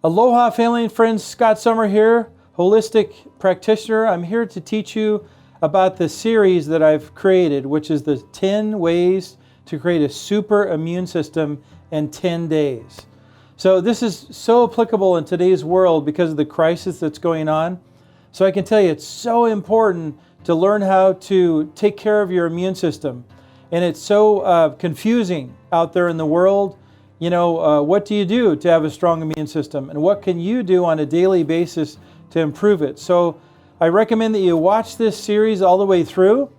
Aloha family and friends, Scott Sommer here, holistic practitioner. I'm here to teach you about the series that I've created, which is the 10 ways to create a super immune system in 10 days. So this is so applicable in today's world because of the crisis that's going on. So I can tell you it's so important to learn how to take care of your immune system. And it's so confusing out there in the world. You know, what do you do to have a strong immune system? And what can you do on a daily basis to improve it? So I recommend that you watch this series all the way through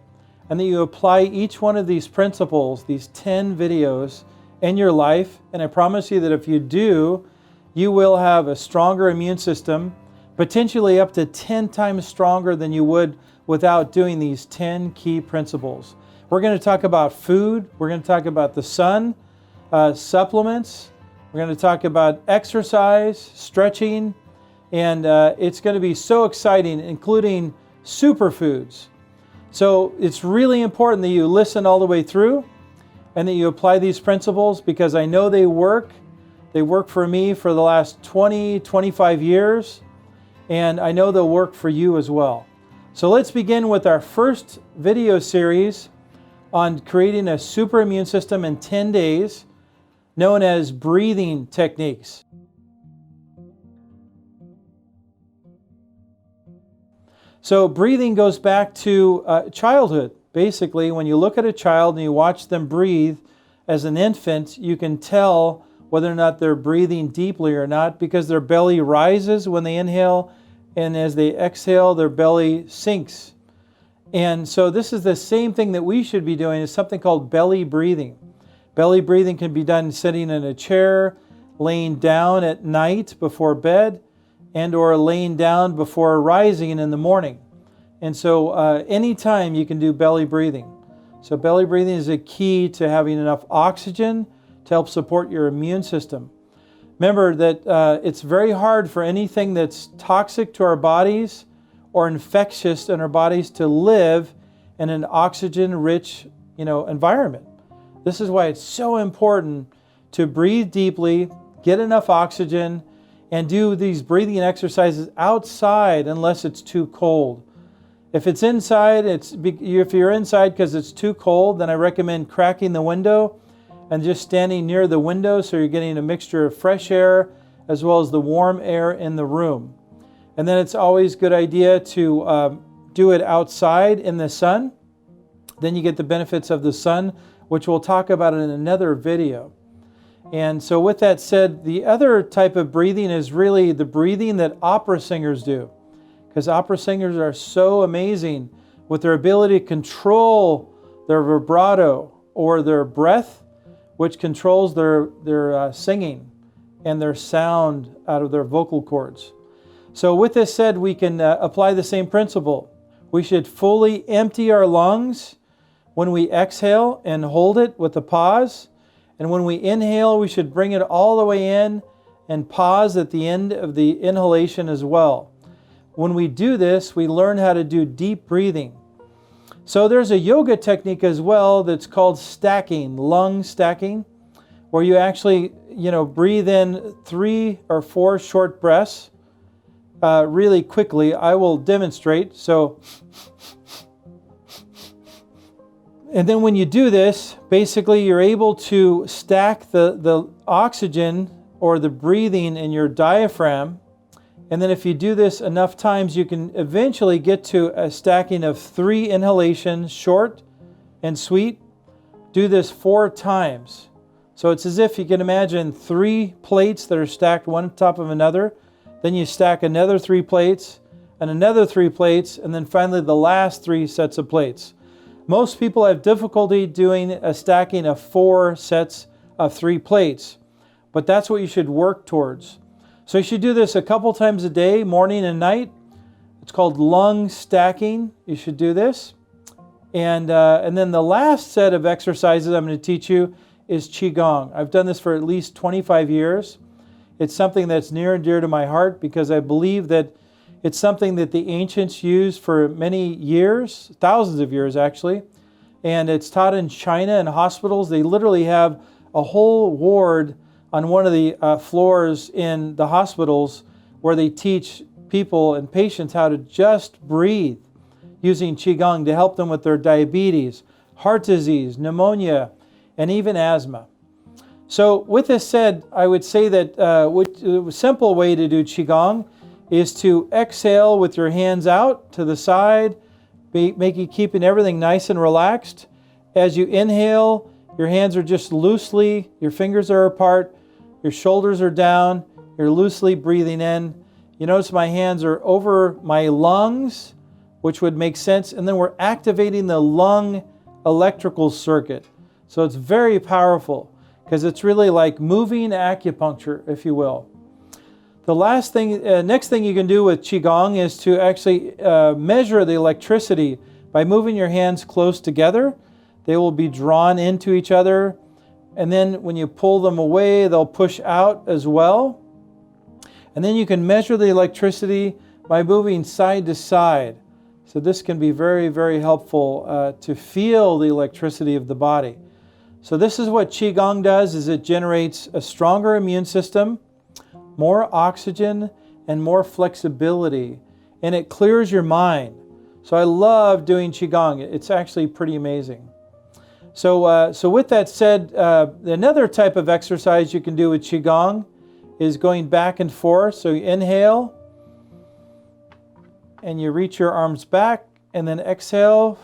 and that you apply each one of these principles, these 10 videos in your life. And I promise you that if you do, you will have a stronger immune system, potentially up to 10 times stronger than you would without doing these 10 key principles. We're going to talk about food. We're going to talk about the sun. Supplements. We're going to talk about exercise, stretching, and it's going to be so exciting, including superfoods. So it's really important that you listen all the way through and that you apply these principles because I know they work. They work for me for the last 20, 25 years, and I know they'll work for you as well. So let's begin with our first video series on creating a super immune system in 10 days. Known as breathing techniques. So breathing goes back to childhood. Basically, when you look at a child and you watch them breathe as an infant, you can tell whether or not they're breathing deeply or not because their belly rises when they inhale, and as they exhale, their belly sinks. And so this is the same thing that we should be doing, is something called belly breathing. Belly breathing can be done sitting in a chair, laying down at night before bed, and or laying down before rising in the morning. And so anytime you can do belly breathing. So belly breathing is a key to having enough oxygen to help support your immune system. Remember that it's very hard for anything that's toxic to our bodies or infectious in our bodies to live in an oxygen-rich, environment. This is why it's so important to breathe deeply, get enough oxygen, and do these breathing exercises outside unless it's too cold. If it's inside, if you're inside because it's too cold, then I recommend cracking the window and just standing near the window so you're getting a mixture of fresh air as well as the warm air in the room. And then it's always a good idea to do it outside in the sun. Then you get the benefits of the sun, which we'll talk about in another video. And so with that said, the other type of breathing is really the breathing that opera singers do. Because opera singers are so amazing with their ability to control their vibrato or their breath, which controls their singing and their sound out of their vocal cords. So with this said, we can apply the same principle. We should fully empty our lungs when we exhale and hold it with a pause. And when we inhale, we should bring it all the way in and pause at the end of the inhalation as well. When we do this, we learn how to do deep breathing. So there's a yoga technique as well that's called stacking, lung stacking, where you actually, breathe in 3 or 4 short breaths really quickly. I will demonstrate. So and then when you do this, basically you're able to stack the oxygen or the breathing in your diaphragm. And then if you do this enough times, you can eventually get to a stacking of 3 inhalations, short and sweet. Do this 4 times. So it's as if you can imagine 3 plates that are stacked one on top of another. Then you stack another 3 plates and another 3 plates, and then finally the last 3 sets of plates. Most people have difficulty doing a stacking of 4 sets of 3 plates, but that's what you should work towards. So you should do this a couple times a day, morning and night. It's called lung stacking. You should do this. And then the last set of exercises I'm going to teach you is Qigong. I've done this for at least 25 years. It's something that's near and dear to my heart because I believe that it's something that the ancients used for many years, thousands of years actually, and it's taught in China in hospitals. They literally have a whole ward on one of the floors in the hospitals where they teach people and patients how to just breathe using Qigong to help them with their diabetes, heart disease, pneumonia, and even asthma. So with this said, I would say that a simple way to do Qigong is to exhale with your hands out to the side, keeping everything nice and relaxed. As you inhale, your hands are just loosely, your fingers are apart, your shoulders are down, you're loosely breathing in. You notice my hands are over my lungs, which would make sense, and then we're activating the lung electrical circuit. So it's very powerful because it's really like moving acupuncture, if you will. The next thing you can do with Qigong is to actually measure the electricity by moving your hands close together. They will be drawn into each other, and then when you pull them away, they'll push out as well. And then you can measure the electricity by moving side to side. So this can be very, very helpful to feel the electricity of the body. So this is what Qigong does, is it generates a stronger immune system, more oxygen, and more flexibility. And it clears your mind. So I love doing Qigong. It's actually pretty amazing. So with that said, another type of exercise you can do with Qigong is going back and forth. So you inhale, and you reach your arms back, and then exhale.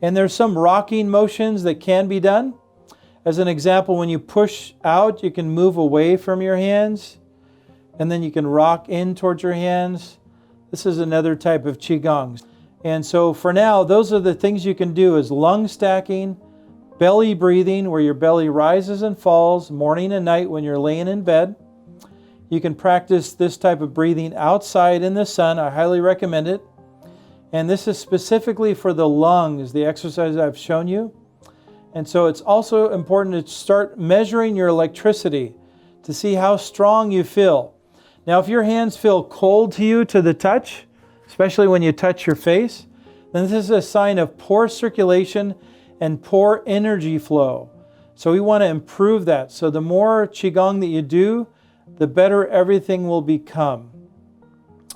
And there's some rocking motions that can be done. As an example, when you push out, you can move away from your hands, and then you can rock in towards your hands. This is another type of Qigong. And so for now, those are the things you can do, is lung stacking, belly breathing, where your belly rises and falls morning and night when you're laying in bed. You can practice this type of breathing outside in the sun. I highly recommend it. And this is specifically for the lungs, the exercise I've shown you. And so it's also important to start measuring your electricity to see how strong you feel. Now, if your hands feel cold to you to the touch, especially when you touch your face, then this is a sign of poor circulation and poor energy flow. So we want to improve that. So the more Qigong that you do, the better everything will become.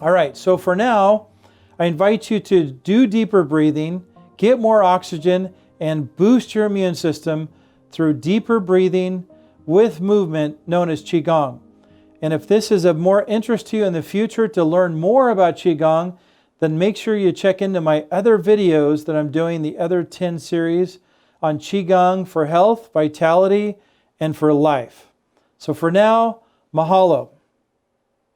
All right, so for now, I invite you to do deeper breathing, get more oxygen, and boost your immune system through deeper breathing with movement known as Qigong. And if this is of more interest to you in the future to learn more about Qigong, then make sure you check into my other videos that I'm doing, the other 10 series on Qigong for health, vitality, and for life. So for now, mahalo.